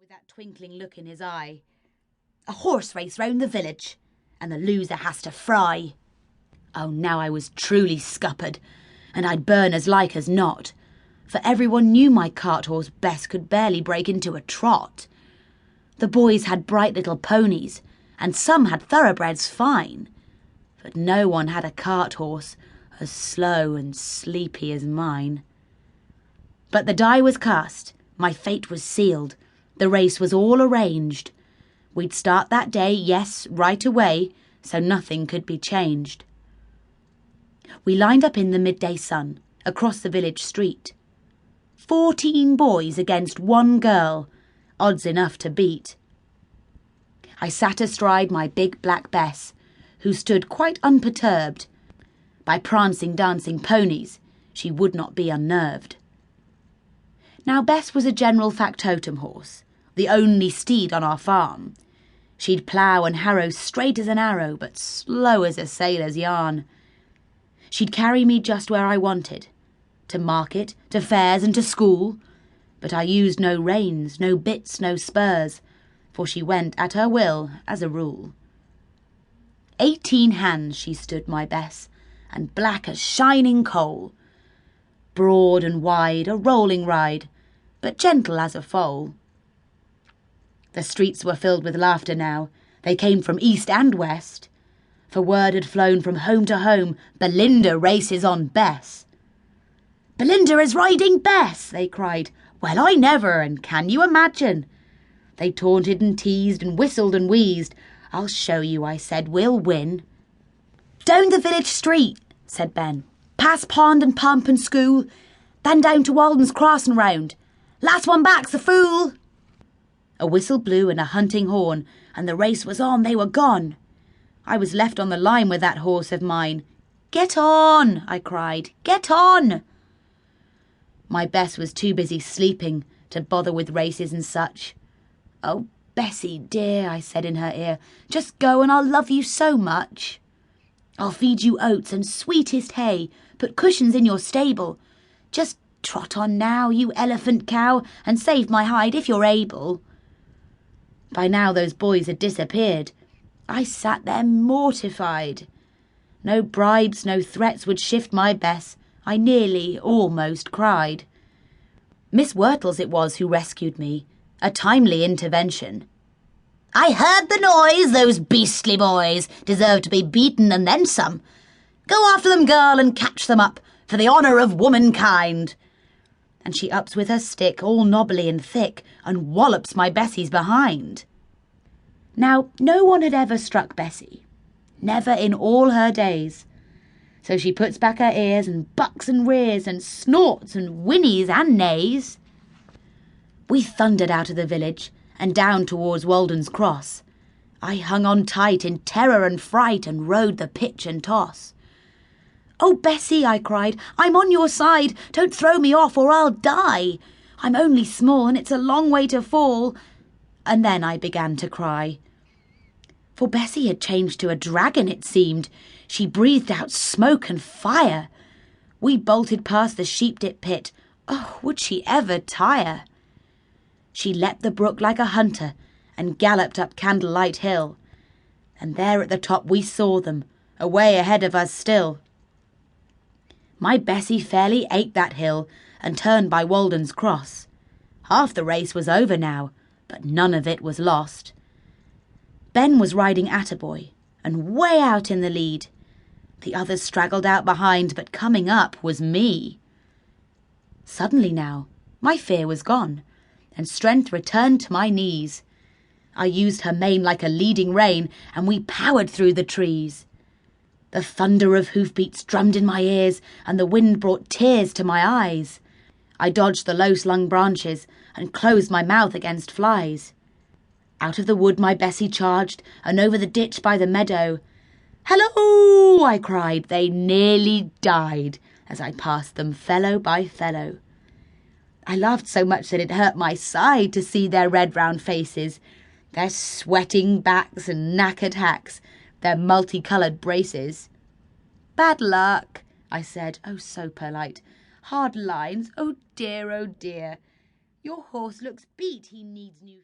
with that twinkling look in his eye. A horse race round the village, and the loser has to fry. Oh, now I was truly scuppered, and I'd burn as like as not, for everyone knew my cart horse Bess could barely break into a trot. The boys had bright little ponies, and some had thoroughbreds fine, but no one had a cart horse as slow and sleepy as mine. But the die was cast, my fate was sealed, the race was all arranged. We'd start that day, yes, right away, so nothing could be changed. We lined up in the midday sun, across the village street. 14 boys against 1 girl, odds enough to beat. I sat astride my big black Bess, who stood quite unperturbed. By prancing, dancing ponies, she would not be unnerved. Now Bess was a general factotum horse, the only steed on our farm. She'd plough and harrow straight as an arrow, but slow as a sailor's yarn. She'd carry me just where I wanted, to market, to fairs and to school, but I used no reins, no bits, no spurs, for she went at her will, as a rule. 18 hands she stood, my Bess, and black as shining coal. Broad and wide, a rolling ride, but gentle as a foal. The streets were filled with laughter now, they came from east and west, for word had flown from home to home, Belinda races on Bess. "Belinda is riding Bess," they cried. "Well, I never, and can you imagine?" They taunted and teased and whistled and wheezed. "I'll show you," I said, "we'll win." "Down the village street," said Ben, "past pond and pump and school, then down to Walden's Cross and round. Last one back's a fool." A whistle blew and a hunting horn, and the race was on, they were gone. I was left on the line with that horse of mine. "Get on," I cried, "get on." My Bess was too busy sleeping to bother with races and such. "Oh, Bessie dear," I said in her ear, "just go and I'll love you so much. I'll feed you oats and sweetest hay, put cushions in your stable. Just trot on now, you elephant cow, and save my hide if you're able." By now those boys had disappeared. I sat there mortified. No bribes, no threats would shift my Bess. I nearly, almost cried. Miss Wirtles it was who rescued me, a timely intervention. "I heard the noise, those beastly boys deserve to be beaten and then some. Go after them, girl, and catch them up, for the honour of womankind." And she ups with her stick, all knobbly and thick, and wallops my Bessies behind. Now, no one had ever struck Bessie, never in all her days. So she puts back her ears and bucks and rears and snorts and whinnies and neighs. We thundered out of the village and down towards Walden's Cross. I hung on tight in terror and fright and rode the pitch and toss. "Oh, Bessie," I cried, "I'm on your side. Don't throw me off or I'll die. I'm only small and it's a long way to fall." And then I began to cry. For Bessie had changed to a dragon, it seemed. She breathed out smoke and fire. We bolted past the sheep-dip pit. Oh, would she ever tire? She leapt the brook like a hunter and galloped up Candlelight Hill. And there at the top we saw them, away ahead of us still. My Bessie fairly ate that hill and turned by Walden's Cross. Half the race was over now, but none of it was lost. Ben was riding Attaboy, and way out in the lead. The others straggled out behind, but coming up was me. Suddenly now, my fear was gone, and strength returned to my knees. I used her mane like a leading rein, and we powered through the trees. The thunder of hoofbeats drummed in my ears, and the wind brought tears to my eyes. I dodged the low-slung branches and closed my mouth against flies. Out of the wood my Bessie charged, and over the ditch by the meadow. "Hello!" I cried. They nearly died as I passed them fellow by fellow. I laughed so much that it hurt my side to see their red round faces, their sweating backs and knackered hacks, their multicoloured braces. "Bad luck," I said, oh so polite. "Hard lines, oh dear, oh dear. Your horse looks beat, he needs new..."